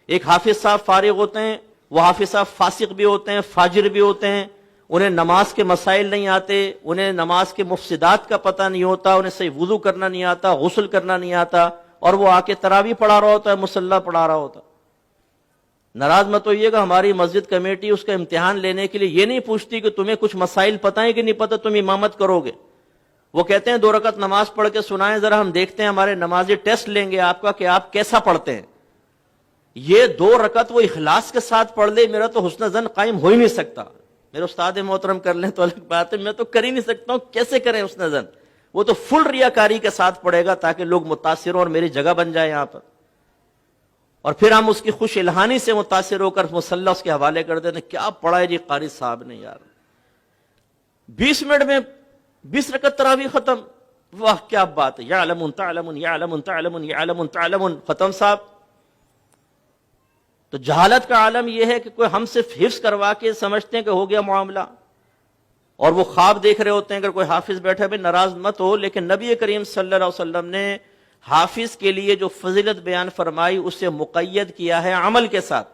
ایک حافظ صاحب فارغ ہوتے ہیں، وہ حافظ صاحب فاسق بھی ہوتے ہیں، فاجر بھی ہوتے ہیں، انہیں نماز کے مسائل نہیں آتے، انہیں نماز کے مفسدات کا پتہ نہیں ہوتا، انہیں صحیح وضو کرنا نہیں آتا، غسل کرنا نہیں آتا، اور وہ آ کے تراویح پڑھا رہا ہوتا ہے، مصلی پڑھا رہا ہوتا ہے۔ ناراض مت ہوئیے گا، ہماری مسجد کمیٹی اس کا امتحان لینے کے لیے یہ نہیں پوچھتی کہ تمہیں کچھ مسائل پتہ ہیں کہ نہیں پتہ، تم امامت کرو گے۔ وہ کہتے ہیں 2 رکعت نماز پڑھ کے سنائیں ذرا، ہم دیکھتے ہیں، ہمارے نمازی ٹیسٹ لیں گے آپ کا کہ آپ کیسا پڑھتے ہیں۔ یہ 2 رکعت وہ اخلاص کے ساتھ پڑھ لے، میرا تو حسن ظن قائم ہو ہی نہیں سکتا۔ میرے استاد محترم کر لیں تو الگ بات ہے، میں تو کر ہی نہیں سکتا ہوں، کیسے کریں حسن ظن؟ وہ تو فل ریاکاری کے ساتھ پڑھے گا تاکہ لوگ متاثر ہوں اور میری جگہ بن جائے یہاں پر، اور پھر ہم اس کی خوش الہانی سے متاثر ہو کر مصلی اس کے حوالے کر دیتے ہیں، کیا پڑھا ہے جی قاری صاحب نے یار، 20 منٹ میں 20 رکعت تراویح ختم، واہ کیا بات ہے، یعلمون تعلمون یعلمون تعلمون یعلمون تعلمون، ختم صاحب۔ تو جہالت کا عالم یہ ہے کہ کوئی ہم صرف حفظ کروا کے سمجھتے ہیں کہ ہو گیا معاملہ، اور وہ خواب دیکھ رہے ہوتے ہیں کہ کوئی حافظ بیٹھے بھی، ناراض مت ہو، لیکن نبی کریم صلی اللہ علیہ وسلم نے حافظ کے لیے جو فضیلت بیان فرمائی اسے مقید کیا ہے عمل کے ساتھ۔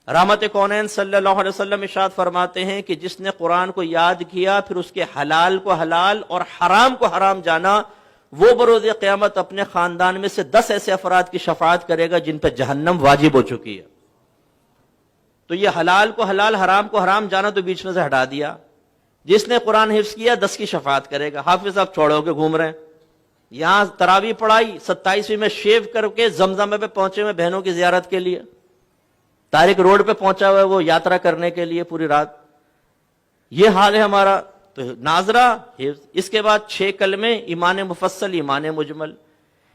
رحمت کونین صلی اللہ علیہ وسلم ارشاد فرماتے ہیں کہ جس نے قرآن کو یاد کیا پھر اس کے حلال کو حلال اور حرام کو حرام جانا، وہ بروز قیامت اپنے خاندان میں سے 10 ایسے افراد کی شفاعت کرے گا جن پہ جہنم واجب ہو چکی ہے۔ تو یہ حلال کو حلال، حرام کو حرام جانا تو بیچ میں سے ہٹا دیا۔ جس نے قرآن حفظ کیا 10 کی شفاعت کرے گا۔ حافظ صاحب چھوڑو کے گھوم رہے ہیں، یہاں تراویح پڑھائی، 27ویں میں شیو کر کے زمزم پہ پہنچے ہوئے بہنوں کی زیارت کے لیے، طارق روڈ پہ پہنچا ہوا ہے وہ یاترا کرنے کے لیے پوری رات۔ یہ حال ہے ہمارا۔ تو ناظرہ حفظ، اس کے بعد 6 کلمے، ایمان مفصل، ایمان مجمل۔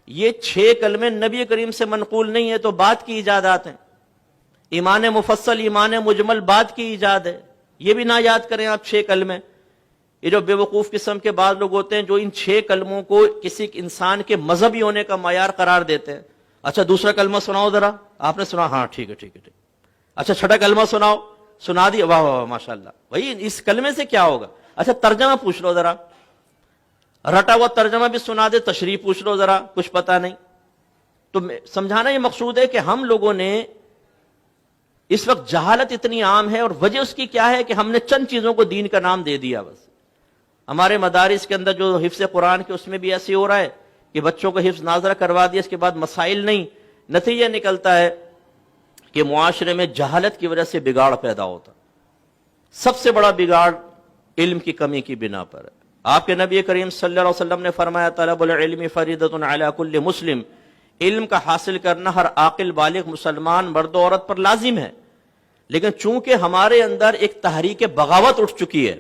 یہ 6 کلمے نبی کریم سے منقول نہیں ہے، تو بعد کی ایجادات ہیں۔ ایمان مفصل، ایمان مجمل بعد کی ایجاد ہے، یہ بھی نہ یاد کریں آپ 6 کلمے۔ یہ جو بے وقوف قسم کے بعض لوگ ہوتے ہیں جو ان 6 کلموں کو کسی انسان کے مذہبی ہونے کا معیار قرار دیتے ہیں۔ اچھا دوسرا کلمہ سناؤ ذرا، آپ نے سنا؟ ہاں ٹھیک ہے ٹھیک ہے ٹھیک۔ اچھا چھٹا کلمہ سناؤ، سنا دی، واہ واہ ماشاء اللہ، بھائی اس کلمے سے کیا ہوگا؟ اچھا ترجمہ پوچھ لو ذرا، رٹا ہوا ترجمہ بھی سنا دے، تشریح پوچھ لو ذرا، کچھ پتا نہیں۔ تو سمجھانا یہ مقصود ہے کہ ہم لوگوں نے اس وقت جہالت اتنی عام ہے، اور وجہ اس کی کیا ہے کہ ہم نے چند چیزوں کو دین کا نام دے دیا بس۔ ہمارے مدارس کے اندر جو حفظ قرآن کے اس میں بھی ایسے ہو رہا ہے کہ بچوں کو حفظ ناظرہ کروا دیا، اس کے بعد مسائل نہیں، نتیجہ نکلتا ہے کہ معاشرے میں جہالت کی وجہ سے بگاڑ پیدا ہوتا۔ سب سے بڑا بگاڑ علم کی کمی کی بنا پر ہے۔ آپ کے نبی کریم صلی اللہ علیہ وسلم نے فرمایا طلب العلم فریضۃ علی کل مسلم، علم کا حاصل کرنا ہر عاقل بالغ مسلمان مرد و عورت پر لازم ہے، لیکن چونکہ ہمارے اندر ایک تحریک بغاوت اٹھ چکی ہے،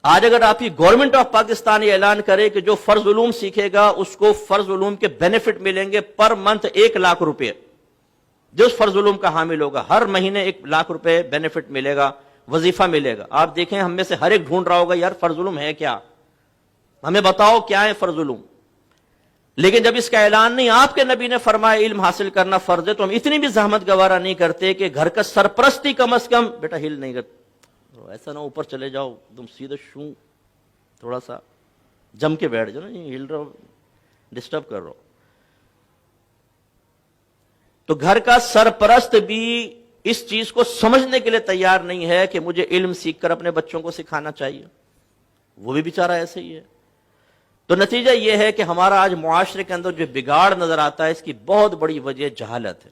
آج اگر آپ کی گورنمنٹ آف پاکستان یہ اعلان کرے کہ جو فرض علوم سیکھے گا اس کو فرض علوم کے بینیفٹ ملیں گے پر منتھ 1 لاکھ روپے، جو اس فرض علوم کا حامل ہوگا ہر مہینے 1 لاکھ روپے بینیفٹ ملے گا، وظیفہ ملے گا۔ آپ دیکھیں ہم میں سے ہر ایک ڈھونڈ رہا ہوگا یار فرض علوم ہے کیا، ہمیں بتاؤ کیا ہے فرض علوم۔ لیکن جب اس کا اعلان نہیں، آپ کے نبی نے فرمایا علم حاصل کرنا فرض ہے، تو ہم اتنی بھی زحمت گوارا نہیں کرتے کہ گھر کا سرپرستی کم از کم، بیٹا ہل نہیں کرتے، ایسا نہ اوپر چلے جاؤ تم سیدھے شوں، تھوڑا سا جم کے بیٹھ جاؤ، نہیں ہل رہا ڈسٹرب کر رہا ہو۔ تو گھر کا سرپرست بھی اس چیز کو سمجھنے کے لیے تیار نہیں ہے کہ مجھے علم سیکھ کر اپنے بچوں کو سکھانا چاہیے، وہ بھی بیچارہ ایسے ہی ہے۔ تو نتیجہ یہ ہے کہ ہمارا آج معاشرے کے اندر جو بگاڑ نظر آتا ہے اس کی بہت بڑی وجہ جہالت ہے۔